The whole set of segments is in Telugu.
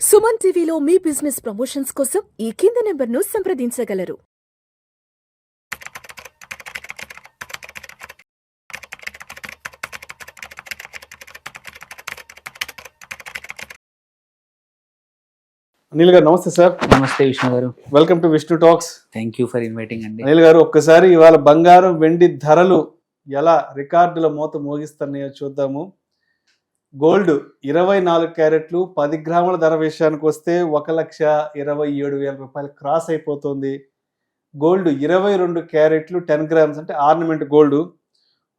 సుమన్ టీవీలో మీ బిజినెస్ ప్రమోషన్స్ కోసం ఈ కింది నెంబర్ను సంప్రదించగలరు. అనిల్ గారు నమస్తే సార్. నమస్తే విష్ణు గారు. Welcome to Vishnu talks. Thank you for inviting అండి. అనిల్ గారు, ఒక్కసారి ఇవాళ బంగారం వెండి ధరలు ఎలా రికార్డుల మోత మోగిస్తున్నాయో చూద్దాము. గోల్డ్ 24 క్యారెట్లు 10 గ్రాముల ధర విషయానికి వస్తే 1,27,000 రూపాయలు క్రాస్ అయిపోతుంది. గోల్డ్ 22 క్యారెట్లు 10 గ్రామ్స్ అంటే ఆర్నమెంట్ గోల్డ్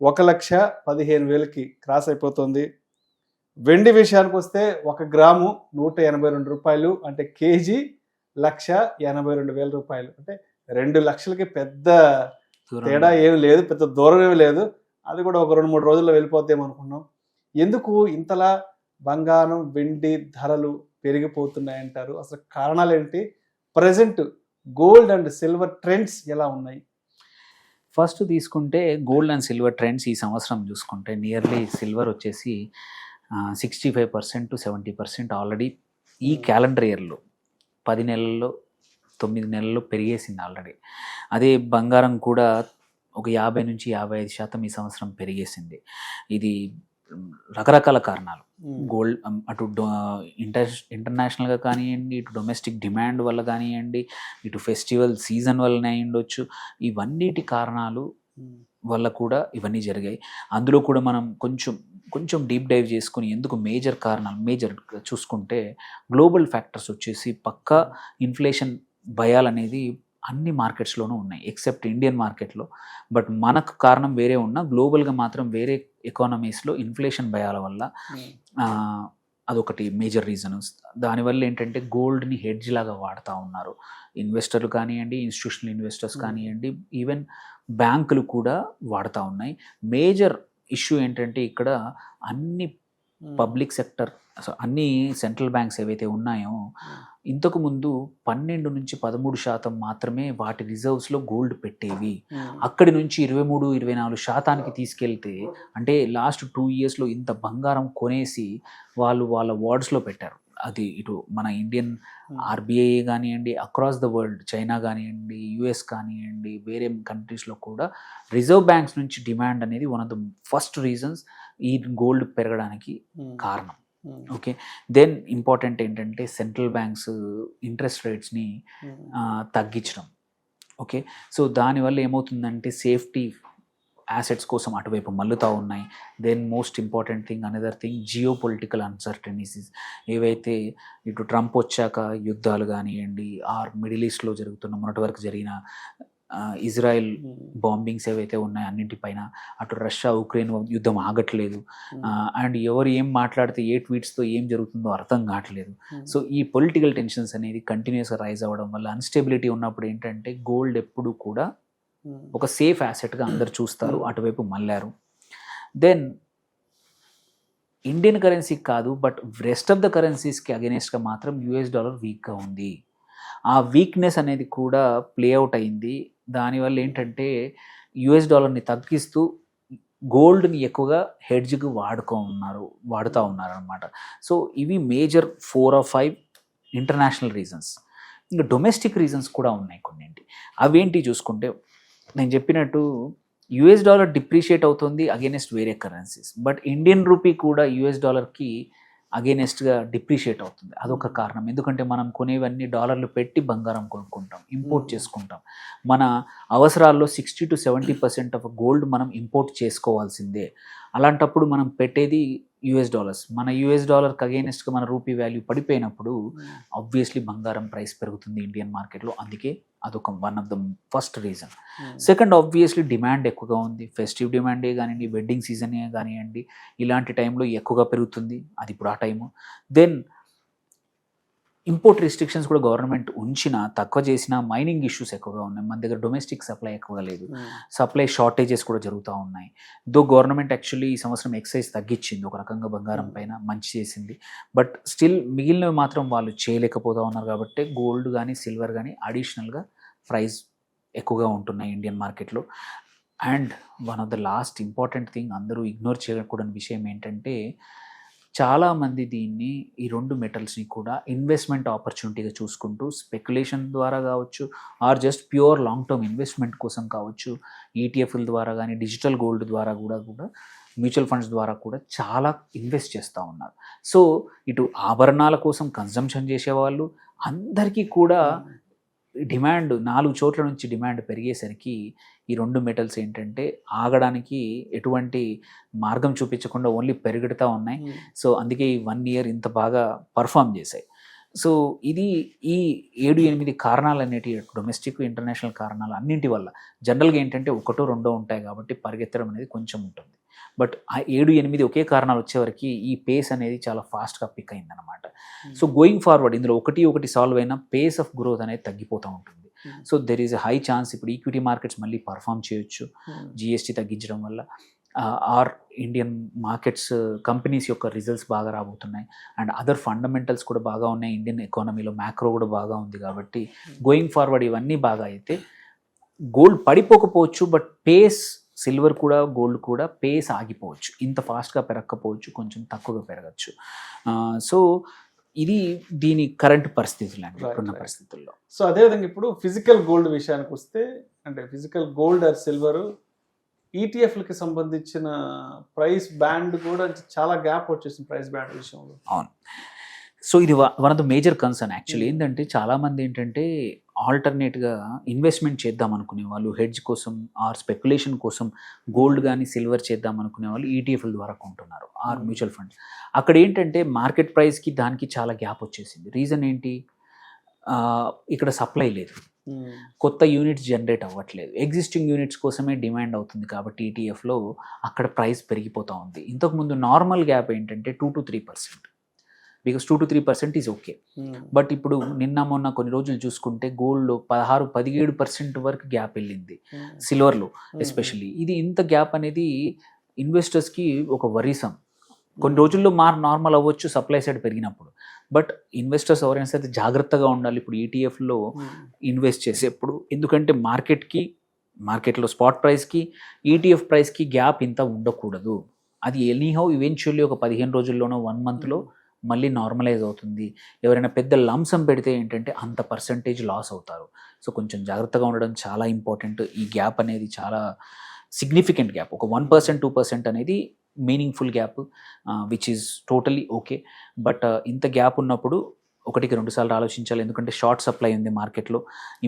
1,15,000కి క్రాస్ అయిపోతుంది. వెండి విషయానికి వస్తే 1 గ్రాము 182 రూపాయలు అంటే కేజీ 1,82,000 రూపాయలు అంటే 2 లక్షలకి పెద్ద తేడా ఏమి లేదు, పెద్ద దూరం ఏమి లేదు. అది కూడా ఒక 2-3 రోజుల్లో వెళ్ళిపోద్దేమో అనుకున్నాం. ఎందుకు ఇంతలా బంగారం వెండి ధరలు పెరిగిపోతున్నాయంటారు? అసలు కారణాలు ఏంటి? Present gold and silver trends ఎలా ఉన్నాయి? ఫస్ట్ తీసుకుంటే గోల్డ్ అండ్ సిల్వర్ ట్రెండ్స్ ఈ సంవత్సరం చూసుకుంటే నియర్లీ సిల్వర్ వచ్చేసి 65% to 70% ఆల్రెడీ ఈ క్యాలెండర్ ఇయర్లో 10 నెలల్లో 9 నెలల్లో పెరిగేసింది ఆల్రెడీ. అదే బంగారం కూడా ఒక 50 నుంచి 55% ఈ సంవత్సరం పెరిగేసింది. ఇది రకరకాల కారణాలు. గోల్డ్ అటు ఇంటర్నేషనల్గా కానివ్వండి, ఇటు డొమెస్టిక్ డిమాండ్ వల్ల కానివ్వండి, ఇటు ఫెస్టివల్ సీజన్ వల్లనే అయ్యుండొచ్చు. ఇవన్నిటి కారణాలు వల్ల కూడా ఇవన్నీ జరిగాయి. అందులో కూడా మనం కొంచెం డీప్ డైవ్ చేసుకుని ఎందుకు మేజర్ చూసుకుంటే గ్లోబల్ ఫ్యాక్టర్స్ వచ్చేసి పక్కా ఇన్ఫ్లేషన్ భయాలనేది అన్ని మార్కెట్స్లోనూ ఉన్నాయి ఎక్సెప్ట్ ఇండియన్ మార్కెట్లో. బట్ మనకు కారణం వేరే ఉన్నా గ్లోబల్గా మాత్రం వేరే ఎకానమీస్లో ఇన్ఫ్లేషన్ భయాల వల్ల అదొకటి మేజర్ రీజన్. దానివల్ల ఏంటంటే గోల్డ్ని హెడ్జ్ లాగా వాడుతూ ఉన్నారు ఇన్వెస్టర్లు కానివ్వండి, ఇన్స్టిట్యూషనల్ ఇన్వెస్టర్స్ కానివ్వండి, ఈవెన్ బ్యాంకులు కూడా వాడుతూ ఉన్నాయి. మేజర్ ఇష్యూ ఏంటంటే ఇక్కడ అన్ని పబ్లిక్ సెక్టర్, అన్ని సెంట్రల్ బ్యాంక్స్ ఏవైతే ఉన్నాయో ఇంతకు ముందు 12 నుంచి 13% మాత్రమే వాటి రిజర్వ్స్లో గోల్డ్ పెట్టేవి. అక్కడి నుంచి 23-24% తీసుకెళ్తే అంటే లాస్ట్ 2 ఇయర్స్లో ఇంత బంగారం కొనేసి వాళ్ళు వాళ్ళ వార్డ్స్లో పెట్టారు. అది ఇటు మన ఇండియన్ ఆర్బీఐ కానివ్వండి, అక్రాస్ ద వరల్డ్ చైనా కానివ్వండి, యుఎస్ కానివ్వండి, వేరే కంట్రీస్లో కూడా రిజర్వ్ బ్యాంక్స్ నుంచి డిమాండ్ అనేది one of the first reasons ఈ గోల్డ్ పెరగడానికి కారణం. ఓకే, దెన్ ఇంపార్టెంట్ ఏంటంటే సెంట్రల్ బ్యాంక్స్ ఇంట్రెస్ట్ రేట్స్ని తగ్గించడం. ఓకే, సో దానివల్ల ఏమవుతుందంటే సేఫ్టీ యాసెట్స్ కోసం అటువైపు మల్లుతూ ఉన్నాయి. Then most important thing, another thing, geopolitical uncertainties ఏవైతే ఇటు ట్రంప్ వచ్చాక యుద్ధాలు కానివ్వండి, ఆర్ మిడిల్ ఈస్ట్లో జరుగుతున్న మొన్నటి వరకు జరిగిన ఇజ్రాయెల్ బాంబింగ్స్ ఏవైతే ఉన్నాయో అన్నింటిపైన, అటు రష్యా ఉక్రెయిన్ యుద్ధం ఆగట్లేదు. అండ్ ఎవరు ఏం మాట్లాడితే ఏ ట్వీట్స్తో ఏం జరుగుతుందో అర్థం కావట్లేదు. సో ఈ పొలిటికల్ టెన్షన్స్ అనేది కంటిన్యూస్గా రైజ్ అవ్వడం వల్ల అన్స్టెబిలిటీ ఉన్నప్పుడు ఏంటంటే గోల్డ్ ఎప్పుడు కూడా ఒక సేఫ్ యాసెట్గా అందరు చూస్తారు, అటువైపు మళ్ళారు. దెన్ ఇండియన్ కరెన్సీకి కాదు బట్ రెస్ట్ ఆఫ్ ద కరెన్సీస్కి అగెనెస్ట్గా మాత్రం యుఎస్ డాలర్ వీక్గా ఉంది. ఆ వీక్నెస్ అనేది కూడా ప్లే అవుట్ అయింది. దానివల్ల ఏంటంటే యుఎస్ డాలర్ని తగ్గిస్తూ గోల్డ్ని ఎక్కువగా హెడ్జ్కి వాడుతూ ఉన్నారు అనమాట. సో ఇవి మేజర్ 4 or 5 ఇంటర్నేషనల్ రీజన్స్. ఇంకా డొమెస్టిక్ రీజన్స్ కూడా ఉన్నాయి కొన్నింటి. అవేంటి చూసుకుంటే నేను చెప్పినట్టు యుఎస్ డాలర్ డిప్రిషియేట్ అవుతుంది అగేనెస్ట్ వేరే కరెన్సీస్, బట్ ఇండియన్ రూపీ కూడా యుఎస్ డాలర్కి అగేనెస్ట్గా డిప్రిషియేట్ అవుతుంది. అదొక కారణం. ఎందుకంటే మనం కొనేవన్నీ డాలర్లు పెట్టి బంగారం కొనుక్కుంటాం, ఇంపోర్ట్ చేసుకుంటాం. మన అవసరాల్లో 60 to 70% ఆఫ్ గోల్డ్ మనం ఇంపోర్ట్ చేసుకోవాల్సిందే. అలాంటప్పుడు మనం పెట్టేది యుఎస్ డాలర్స్. మన యుఎస్ డాలర్కి అగేనెస్ట్గా మన రూపీ వాల్యూ పడిపోయినప్పుడు ఆబ్వియస్లీ బంగారం ప్రైస్ పెరుగుతుంది ఇండియన్ మార్కెట్లో. అందుకే అదొక one of the first reason. Second, obviously demand ఎక్కువగా ఉంది. ఫెస్టివ్ డిమాండే కానివ్వండి, వెడ్డింగ్ సీజనే కానివ్వండి, ఇలాంటి టైంలో ఎక్కువగా పెరుగుతుంది. అది ఇప్పుడు ఆ టైము. దెన్ ఇంపోర్ట్ రిస్ట్రిక్షన్స్ కూడా గవర్నమెంట్ ఉంచినా తక్కువ చేసిన మైనింగ్ ఇష్యూస్ ఎక్కువగా ఉన్నాయి. మన దగ్గర డొమెస్టిక్ సప్లై ఎక్కువగా లేదు, సప్లై షార్టేజెస్ కూడా జరుగుతూ ఉన్నాయి. దో గవర్నమెంట్ యాక్చువల్లీ ఈ సంవత్సరం ఎక్సైజ్ తగ్గించింది, ఒక రకంగా బంగారం పైన మంచి చేసింది. బట్ స్టిల్ మిగిలినవి మాత్రం వాళ్ళు చేయలేకపోతూ ఉన్నారు. కాబట్టి గోల్డ్ కానీ సిల్వర్ కానీ అడిషనల్గా ప్రైస్ ఎక్కువగా ఉంటున్నాయి ఇండియన్ మార్కెట్లో. And one of the last important thing అందరూ ఇగ్నోర్ చేయకూడని విషయం ఏంటంటే చాలామంది దీన్ని ఈ 2 మెటల్స్ని కూడా ఇన్వెస్ట్మెంట్ ఆపర్చునిటీగా చూసుకుంటూ స్పెక్యులేషన్ ద్వారా కావచ్చు, or just pure long term investment కోసం కావచ్చు, ఈటీఎఫ్ల ద్వారా కానీ, డిజిటల్ గోల్డ్ ద్వారా కూడా మ్యూచువల్ ఫండ్స్ ద్వారా కూడా చాలా ఇన్వెస్ట్ చేస్తూ ఉన్నారు. సో ఇటు ఆభరణాల కోసం కన్జంప్షన్ చేసేవాళ్ళు అందరికీ కూడా డిమాండ్ 4 చోట్ల నుంచి డిమాండ్ పెరిగేసరికి ఈ 2 మెటల్స్ ఏంటంటే ఆగడానికి ఎటువంటి మార్గం చూపించకుండా ఓన్లీ పెరుగుతూ ఉన్నాయి. సో అందుకే ఈ 1 year ఇంత బాగా పర్ఫామ్ చేశాయి. సో ఇది ఈ 7-8 కారణాలు అనేటివి డొమెస్టిక్ ఇంటర్నేషనల్ కారణాలు అన్నింటి వల్ల జనరల్గా ఏంటంటే 1-2 ఉంటాయి కాబట్టి పరిగెత్తడం అనేది కొంచెం ఉంటుంది. బట్ ఆ 7-8 ఒకే కారణాలు వచ్చేవరకు ఈ పేస్ అనేది చాలా ఫాస్ట్గా పిక్ అయిందనమాట. సో గోయింగ్ ఫార్వర్డ్ ఇందులో ఒకటి సాల్వ్ అయినా పేస్ ఆఫ్ గ్రోత్ అనేది తగ్గిపోతూ ఉంటుంది. So there is a high chance ఇప్పుడు ఈక్విటీ మార్కెట్స్ మళ్ళీ పర్ఫామ్ చేయొచ్చు జిఎస్టీ తగ్గించడం వల్ల, ఆర్ ఇండియన్ మార్కెట్స్ కంపెనీస్ యొక్క రిజల్ట్స్ బాగా రాబోతున్నాయి అండ్ అదర్ ఫండమెంటల్స్ కూడా బాగా ఉన్నాయి. ఇండియన్ ఎకానమీలో మ్యాక్రో కూడా బాగా ఉంది కాబట్టి గోయింగ్ ఫార్వర్డ్ ఇవన్నీ బాగా అయితే గోల్డ్ పడిపోకపోవచ్చు, బట్ పేస్ సిల్వర్ కూడా గోల్డ్ కూడా పేస్ ఆగిపోవచ్చు. ఇంత ఫాస్ట్గా పెరగకపోవచ్చు, కొంచెం తక్కువగా పెరగచ్చు. సో ఇది దీని కరెంట్ పరిస్థితులు అండి, ఇప్పుడున్న పరిస్థితుల్లో. సో అదేవిధంగా ఇప్పుడు ఫిజికల్ గోల్డ్ విషయానికి వస్తే, అంటే ఫిజికల్ గోల్డ్ ఆర్ సిల్వర్ ఈటీఎఫ్లకి సంబంధించిన ప్రైస్ బ్యాండ్ కూడా చాలా గ్యాప్ వచ్చేసింది ప్రైస్ బ్యాండ్ విషయంలో. అవును. సో ఇది one of the major concern actually. ఏంటంటే చాలామంది ఏంటంటే ఆల్టర్నేట్గా ఇన్వెస్ట్మెంట్ చేద్దాం అనుకునే వాళ్ళు, హెడ్జ్ కోసం ఆర్ స్పెక్యులేషన్ కోసం గోల్డ్ కానీ సిల్వర్ చేద్దాం అనుకునే వాళ్ళు ఈటీఎఫ్ల ద్వారా కొంటున్నారు, ఆర్ మ్యూచువల్ ఫండ్స్. అక్కడ ఏంటంటే మార్కెట్ ప్రైస్కి దానికి చాలా గ్యాప్ వచ్చేసింది. రీజన్ ఏంటి? ఇక్కడ సప్లై లేదు, కొత్త యూనిట్స్ జనరేట్ అవ్వట్లేదు, ఎగ్జిస్టింగ్ యూనిట్స్ కోసమే డిమాండ్ అవుతుంది కాబట్టి ఈటీఎఫ్లో అక్కడ ప్రైస్ పెరిగిపోతూ ఉంది. ఇంతకుముందు నార్మల్ గ్యాప్ ఏంటంటే 2-3%, బికాస్ 2-3% ఈజ్ ఓకే. బట్ ఇప్పుడు నిన్న మొన్న కొన్ని రోజులు చూసుకుంటే గోల్డ్లో 16-17% వరకు గ్యాప్ వెళ్ళింది, సిల్వర్లో ఎస్పెషల్లీ. ఇది ఇంత గ్యాప్ అనేది ఇన్వెస్టర్స్కి ఒక వరీసం. కొన్ని రోజుల్లో నార్మల్ అవ్వచ్చు సప్లై సైడ్ పెరిగినప్పుడు, బట్ ఇన్వెస్టర్స్ ఎవరైనా సరే జాగ్రత్తగా ఉండాలి ఇప్పుడు ఈటీఎఫ్లో ఇన్వెస్ట్ చేసేప్పుడు. ఎందుకంటే మార్కెట్లో స్పాట్ ప్రైస్కి ఈటీఎఫ్ ప్రైస్కి గ్యాప్ ఇంత ఉండకూడదు. అది ఎనీహౌ ఈవెన్చువల్లీ ఒక 15 రోజుల్లోనో 1 monthలో మళ్ళీ నార్మలైజ్ అవుతుంది. ఎవరైనా పెద్ద లంసం పెడితే ఏంటంటే అంత పర్సంటేజ్ లాస్ అవుతారు. సో కొంచెం జాగ్రత్తగా ఉండడం చాలా ఇంపార్టెంట్. ఈ గ్యాప్ అనేది చాలా సిగ్నిఫికెంట్ గ్యాప్. ఒక 1%-2% అనేది meaningful gap, which is totally okay. But ఇంత గ్యాప్ ఉన్నప్పుడు 1-2 సార్లు ఆలోచించాలి. ఎందుకంటే షార్ట్ సప్లై ఉంది మార్కెట్లో,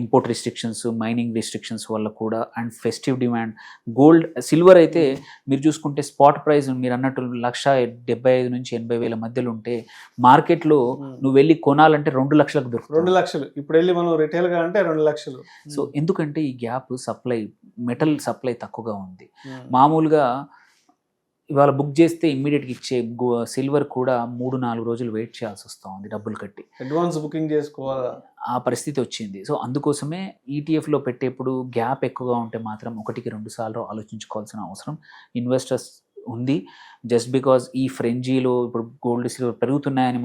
ఇంపోర్ట్ రిస్ట్రిక్షన్స్, మైనింగ్ రిస్ట్రిక్షన్స్ వల్ల కూడా, and festive demand. Gold silver అయితే మీరు చూసుకుంటే స్పాట్ ప్రైస్ మీరు అన్నట్టు 1,75,000 నుంచి 80,000 మధ్యలో ఉంటే మార్కెట్లో నువ్వు వెళ్ళి కొనాలంటే 2 లక్షలకు దొరుకుతుంది. 2 లక్షలు ఇప్పుడు వెళ్ళి మనం రిటైల్గా అంటే 2 లక్షలు. సో ఎందుకంటే ఈ గ్యాప్ సప్లై, మెటల్ సప్లై తక్కువగా ఉంది. మామూలుగా ఇవాళ బుక్ చేస్తే ఇమ్మీడియట్గా ఇచ్చే సిల్వర్ కూడా 3-4 రోజులు వెయిట్ చేయాల్సి వస్తూ ఉంది, డబ్బులు కట్టి అడ్వాన్స్ బుకింగ్ చేసుకోవాలా, ఆ పరిస్థితి వచ్చింది. సో అందుకోసమే ఈటీఎఫ్లో పెట్టేప్పుడు గ్యాప్ ఎక్కువగా ఉంటే మాత్రం 1-2 సార్లు ఆలోచించుకోవాల్సిన అవసరం ఇన్వెస్టర్స్ ఉంది. జస్ట్ బికాజ్ ఈ ఫ్రెంజీలో ఇప్పుడు గోల్డ్ సిల్వర్ పెరుగుతున్నాయని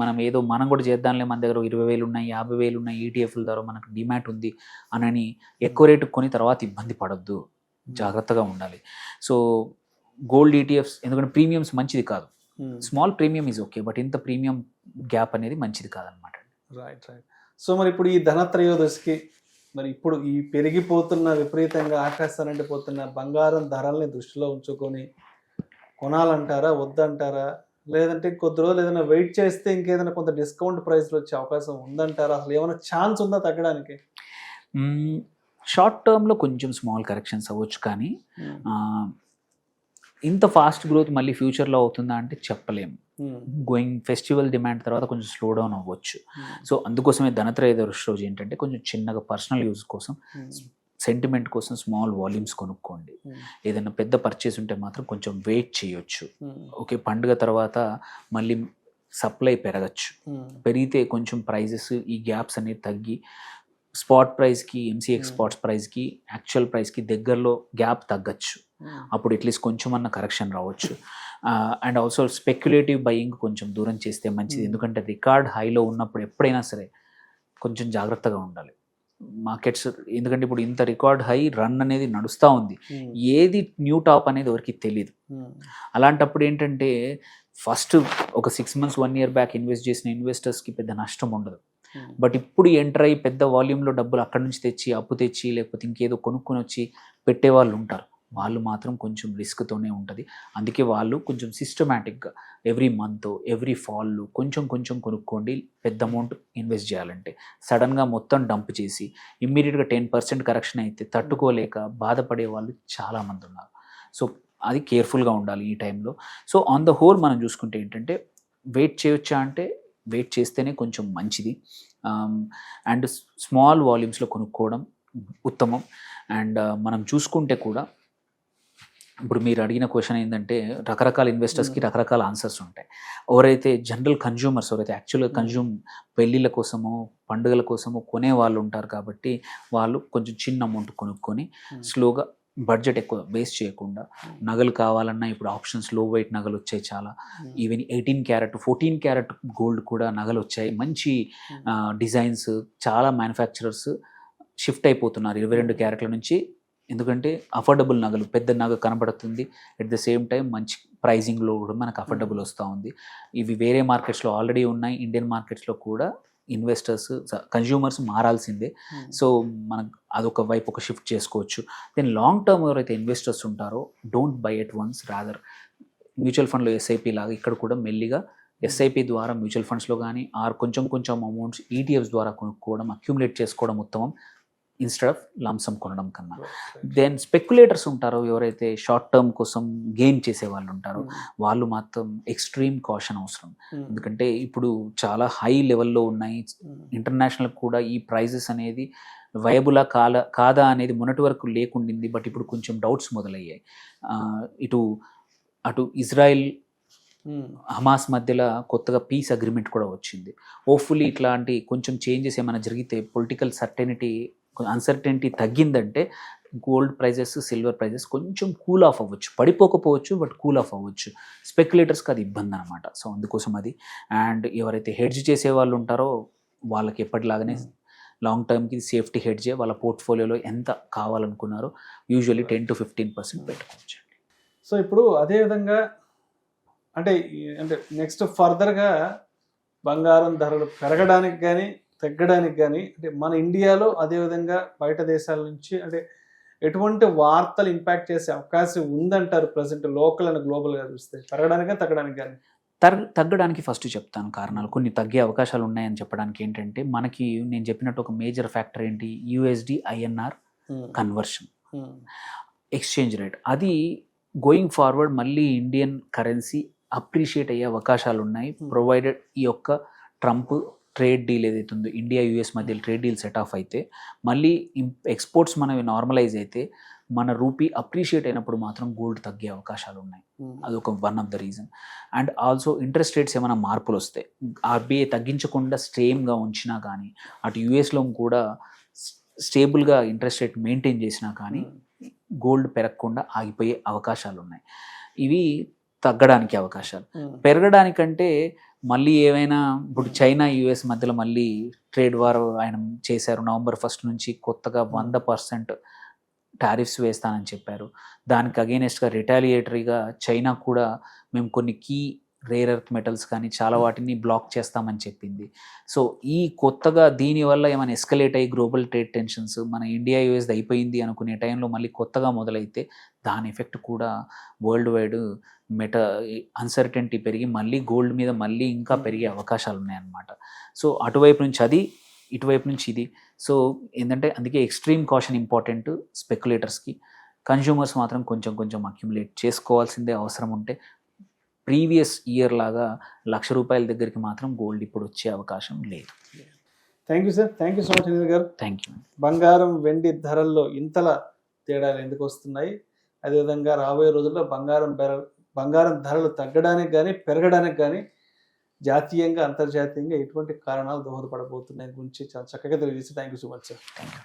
మనం కూడా చేద్దాంలే, మన దగ్గర 20,000 ఉన్నాయి, 50,000 ఉన్నాయి, ఈటీఎఫ్ల ద్వారా మనకు డిమాండ్ ఉంది అని ఎక్కువ రేటు కొని తర్వాత ఇబ్బంది పడొద్దు, జాగ్రత్తగా ఉండాలి. సో గోల్డ్ ఈటీఎఫ్స్ ఎందుకంటే ప్రీమియమ్స్ మంచిది కాదు. Small premium is okay, but ఇంత ప్రీమియం గ్యాప్ అనేది మంచిది కాదనమాట. రైట్. సో మరి ఇప్పుడు ఈ ధనత్రయోదశికి మరి ఇప్పుడు ఈ పెరిగిపోతున్న విపరీతంగా ఆకాశానంటే పోతున్న బంగారం ధరల్ని దృష్టిలో ఉంచుకొని కొనాలంటారా, వద్దంటారా? లేదంటే కొద్ది రోజులు ఏదైనా వెయిట్ చేస్తే ఇంకేదైనా కొంత డిస్కౌంట్ ప్రైస్లో వచ్చే అవకాశం ఉందంటారా? అసలు ఏమైనా ఛాన్స్ ఉందా తగ్గడానికి? షార్ట్ టర్మ్లో కొంచెం స్మాల్ కరెక్షన్స్ అవ్వచ్చు, కానీ ఇంత ఫాస్ట్ గ్రోత్ మళ్ళీ ఫ్యూచర్లో అవుతుందా అంటే చెప్పలేము. గోయింగ్ ఫెస్టివల్ డిమాండ్ తర్వాత కొంచెం స్లో డౌన్ అవ్వచ్చు. సో అందుకోసమే ధనత్రయోదశి రోజు ఏంటంటే కొంచెం చిన్నగా పర్సనల్ యూజ్ కోసం, సెంటిమెంట్ కోసం స్మాల్ వాల్యూమ్స్ కొనుక్కోండి. ఏదైనా పెద్ద పర్చేస్ ఉంటే మాత్రం కొంచెం వెయిట్ చేయొచ్చు. ఓకే, పండుగ తర్వాత మళ్ళీ సప్లై పెరగచ్చు. పెరిగితే కొంచెం ప్రైజెస్ ఈ గ్యాప్స్ అనేవి తగ్గి స్పాట్ ప్రైస్కి, ఎంసీఎక్స్ స్పాట్స్ ప్రైస్కి, యాక్చువల్ ప్రైస్కి దగ్గరలో గ్యాప్ తగ్గచ్చు. అప్పుడు అట్లీస్ట్ కొంచెం అన్న కరెక్షన్ రావచ్చు. అండ్ ఆల్సో స్పెక్యులేటివ్ బయింగ్ కొంచెం దూరం చేస్తే మంచిది. ఎందుకంటే రికార్డ్ హైలో ఉన్నప్పుడు ఎప్పుడైనా సరే కొంచెం జాగ్రత్తగా ఉండాలి మార్కెట్స్. ఎందుకంటే ఇప్పుడు ఇంత రికార్డ్ హై రన్ అనేది నడుస్తూ ఉంది, ఏది న్యూ టాప్ అనేది ఎవరికి తెలియదు. అలాంటప్పుడు ఏంటంటే ఫస్ట్ ఒక 6 months 1 year బ్యాక్ ఇన్వెస్ట్ చేసిన ఇన్వెస్టర్స్కి పెద్ద నష్టం ఉండదు. బట్ ఇప్పుడు ఎంటర్ అయ్యి పెద్ద వాల్యూమ్లో డబ్బులు అక్కడి నుంచి తెచ్చి అప్పు తెచ్చి లేకపోతే ఇంకేదో కొనుక్కొని వచ్చి పెట్టే వాళ్ళు ఉంటారు. వాళ్ళు మాత్రం కొంచెం రిస్క్తోనే ఉంటుంది. అందుకే వాళ్ళు కొంచెం సిస్టమేటిక్గా ఎవ్రీ మంత్ ఎవ్రీ ఫాల్లో కొంచెం కొంచెం కొనుక్కోండి. పెద్ద అమౌంట్ ఇన్వెస్ట్ చేయాలంటే సడన్గా మొత్తం డంప్ చేసి ఇమ్మీడియట్గా 10% కరెక్షన్ అయితే తట్టుకోలేక బాధపడే వాళ్ళు చాలామంది ఉన్నారు. సో అది కేర్ఫుల్గా ఉండాలి ఈ టైంలో. సో ఆన్ ద హోల్ మనం చూసుకుంటే ఏంటంటే వెయిట్ చేయొచ్చా అంటే వెయిట్ చేస్తేనే కొంచెం మంచిది. అండ్ స్మాల్ వాల్యూమ్స్లో కొనుక్కోవడం ఉత్తమం. అండ్ మనం చూసుకుంటే కూడా ఇప్పుడు మీరు అడిగిన క్వశ్చన్ ఏంటంటే రకరకాల ఇన్వెస్టర్స్కి రకరకాల ఆన్సర్స్ ఉంటాయి. ఎవరైతే జనరల్ కన్జ్యూమర్స్ ఎవరైతే యాక్చువల్గా పెళ్ళిళ్ళ కోసమో పండుగల కోసమో కొనే వాళ్ళు ఉంటారు కాబట్టి వాళ్ళు కొంచెం చిన్న అమౌంట్ కొనుక్కొని స్లోగా బడ్జెట్ ఎక్కువ వేస్ట్ చేయకుండా నగలు కావాలన్నా ఇప్పుడు ఆప్షన్స్ లో వెయిట్ నగలు వచ్చాయి చాలా. ఈవెన్ 18 క్యారెట్ 14 క్యారెట్ గోల్డ్ కూడా నగలు వచ్చాయి. మంచి డిజైన్స్ చాలా మ్యానుఫ్యాక్చరర్స్ షిఫ్ట్ అయిపోతున్నారు 22 క్యారెట్ల నుంచి. ఎందుకంటే అఫోర్డబుల్ నగలు, పెద్ద నగ కనబడుతుంది, ఎట్ ద సేమ్ టైం మంచి ప్రైజింగ్లో కూడా మనకు అఫోర్డబుల్ వస్తూ ఉంది. ఇవి వేరే మార్కెట్స్లో ఆల్రెడీ ఉన్నాయి, ఇండియన్ మార్కెట్స్లో కూడా ఇన్వెస్టర్స్ కన్జ్యూమర్స్ మారాల్సిందే. సో మనకు అదొక వైపు ఒక షిఫ్ట్ చేసుకోవచ్చు. దెన్ లాంగ్ టర్మ్ ఎవరైతే ఇన్వెస్టర్స్ ఉంటారో don't by at once, rather mutual ఫండ్లో ఎస్ఐపి లాగా ఇక్కడ కూడా మెల్లిగా ఎస్ఐపి ద్వారా మ్యూచువల్ ఫండ్స్లో కానీ ఆర్ కొంచెం కొంచెం అమౌంట్స్ ఈటీఎఫ్స్ ద్వారా కొనుక్కోవడం, అక్యుములేట్ చేసుకోవడం ఉత్తమం ఇన్స్టెడ్ ఆఫ్ లంసమ్ కొనడం కన్నా. దెన్ స్పెక్యులేటర్స్ ఉంటారో ఎవరైతే షార్ట్ టర్మ్ కోసం గెయిన్ చేసే వాళ్ళు ఉంటారో వాళ్ళు మాత్రం ఎక్స్ట్రీమ్ కాషన్ అవసరం. ఎందుకంటే ఇప్పుడు చాలా హై లెవెల్లో ఉన్నాయి. ఇంటర్నేషనల్ కూడా ఈ ప్రైజెస్ అనేది వయబులా కాదా అనేది మొన్నటి వరకు లేకుండింది. బట్ ఇప్పుడు కొంచెం డౌట్స్ మొదలయ్యాయి. అటు ఇజ్రాయెల్ హమాస్ మధ్యలో కొత్తగా పీస్ అగ్రిమెంట్ కూడా వచ్చింది. హోప్ఫుల్లీ ఇట్లాంటి కొంచెం చేంజెస్ ఏమైనా జరిగితే పొలిటికల్ అన్సర్టెనిటీ తగ్గిందంటే గోల్డ్ ప్రైజెస్ సిల్వర్ ప్రైజెస్ కొంచెం కూల్ ఆఫ్ అవ్వచ్చు, పడిపోకపోవచ్చు బట్ కూల్ ఆఫ్ అవ్వచ్చు. స్పెక్యులేటర్స్కి అది ఇబ్బంది అనమాట. సో అందుకోసం అది. అండ్ ఎవరైతే హెడ్జ్ చేసే వాళ్ళు ఉంటారో వాళ్ళకి ఎప్పటిలాగానే లాంగ్ టర్మ్కి సేఫ్టీ హెడ్జ్ వాళ్ళ పోర్ట్ఫోలియోలో ఎంత కావాలనుకున్నారో యూజువల్లీ 10 to 15% పెట్టుకోవచ్చు. సో ఇప్పుడు అదేవిధంగా అంటే నెక్స్ట్ ఫర్దర్గా బంగారం ధరలు పెరగడానికి కానీ తగ్గడానికి కానీ అంటే మన ఇండియాలో అదేవిధంగా బయట దేశాల నుంచి అంటే ఎటువంటి వార్తలు ఇంపాక్ట్ చేసే అవకాశం ఉందంటారు ప్రజెంట్ లోకల్ అండ్ గ్లోబల్గా చూస్తే? పెరగడానికి తగ్గడానికి కానీ? తగ్గడానికి ఫస్ట్ చెప్తాను కారణాలు. కొన్ని తగ్గే అవకాశాలు ఉన్నాయని చెప్పడానికి ఏంటంటే మనకి నేను చెప్పినట్టు ఒక మేజర్ ఫ్యాక్టర్ ఏంటి, USD INR conversion exchange rate. అది గోయింగ్ ఫార్వర్డ్ మళ్ళీ ఇండియన్ కరెన్సీ అప్రిషియేట్ అయ్యే అవకాశాలు ఉన్నాయి, ప్రొవైడెడ్ ఈ యొక్క ట్రంప్ ట్రేడ్ డీల్ ఏదైతుందో ఇండియా యుఎస్ మధ్య ట్రేడ్ డీల్ సెట్ ఆఫ్ అయితే మళ్ళీ ఎక్స్పోర్ట్స్ మనవి నార్మలైజ్ అయితే మన రూపీ అప్రిషియేట్ అయినప్పుడు మాత్రం గోల్డ్ తగ్గే అవకాశాలు ఉన్నాయి. అదొక one of the reason. And also interest rates ఏమైనా మార్పులు వస్తాయి, ఆర్బీఐ తగ్గించకుండా స్టేమ్గా ఉంచినా కానీ అటు యుఎస్లో కూడా స్టేబుల్గా ఇంట్రెస్ట్ రేట్ మెయింటైన్ చేసినా కానీ గోల్డ్ పెరగకుండా ఆగిపోయే అవకాశాలు ఉన్నాయి. ఇవి తగ్గడానికి అవకాశాలు. పెరగడానికంటే మళ్ళీ ఏమైనా ఇప్పుడు చైనా యుఎస్ మధ్యలో మళ్ళీ ట్రేడ్ వార్ ఆయన చేశారు. November 1st నుంచి కొత్తగా 100% టారిఫ్స్ వేస్తానని చెప్పారు. దానికి అగెయినెస్ట్గా రిటాలియేటరీగా చైనా కూడా మేము కొన్ని కీ రేర్ ఎర్త్ మెటల్స్ కానీ చాలా వాటిని బ్లాక్ చేస్తామని చెప్పింది. సో ఈ కొత్తగా దీనివల్ల ఏమైనా ఎస్కలేట్ అయ్యి గ్లోబల్ ట్రేడ్ టెన్షన్స్ మన ఇండియా యుఎస్ అయిపోయింది అనుకునే టైంలో మళ్ళీ కొత్తగా మొదలైతే దాని ఎఫెక్ట్ కూడా వరల్డ్ వైడ్ అన్సర్టెనిటీ పెరిగి మళ్ళీ గోల్డ్ మీద మళ్ళీ ఇంకా పెరిగే అవకాశాలు ఉన్నాయన్నమాట. సో అటువైపు నుంచి అది, ఇటువైపు నుంచి ఇది. సో ఏంటంటే అందుకే ఎక్స్ట్రీమ్ కాషన్ ఇంపార్టెంట్ స్పెక్యులేటర్స్కి. కన్జ్యూమర్స్ మాత్రం కొంచెం కొంచెం అక్యుములేట్ చేసుకోవాల్సిందే అవసరం ఉంటే. ప్రీవియస్ ఇయర్ లాగా ₹1,00,000 దగ్గరికి మాత్రం గోల్డ్ ఇప్పుడు వచ్చే అవకాశం లేదు. Thank you sir, thank you so much Anil garu. Thank you. బంగారం వెండి ధరల్లో ఇంతలా తేడాలు ఎందుకు వస్తున్నాయి, అదేవిధంగా రాబోయే రోజుల్లో బంగారం ధరలు తగ్గడానికి కానీ పెరగడానికి కానీ జాతీయంగా అంతర్జాతీయంగా ఎటువంటి కారణాలు దోహదపడబోతున్నాయి గురించి చాలా చక్కగా తెలియజేసి thank you so much sir. Thank you.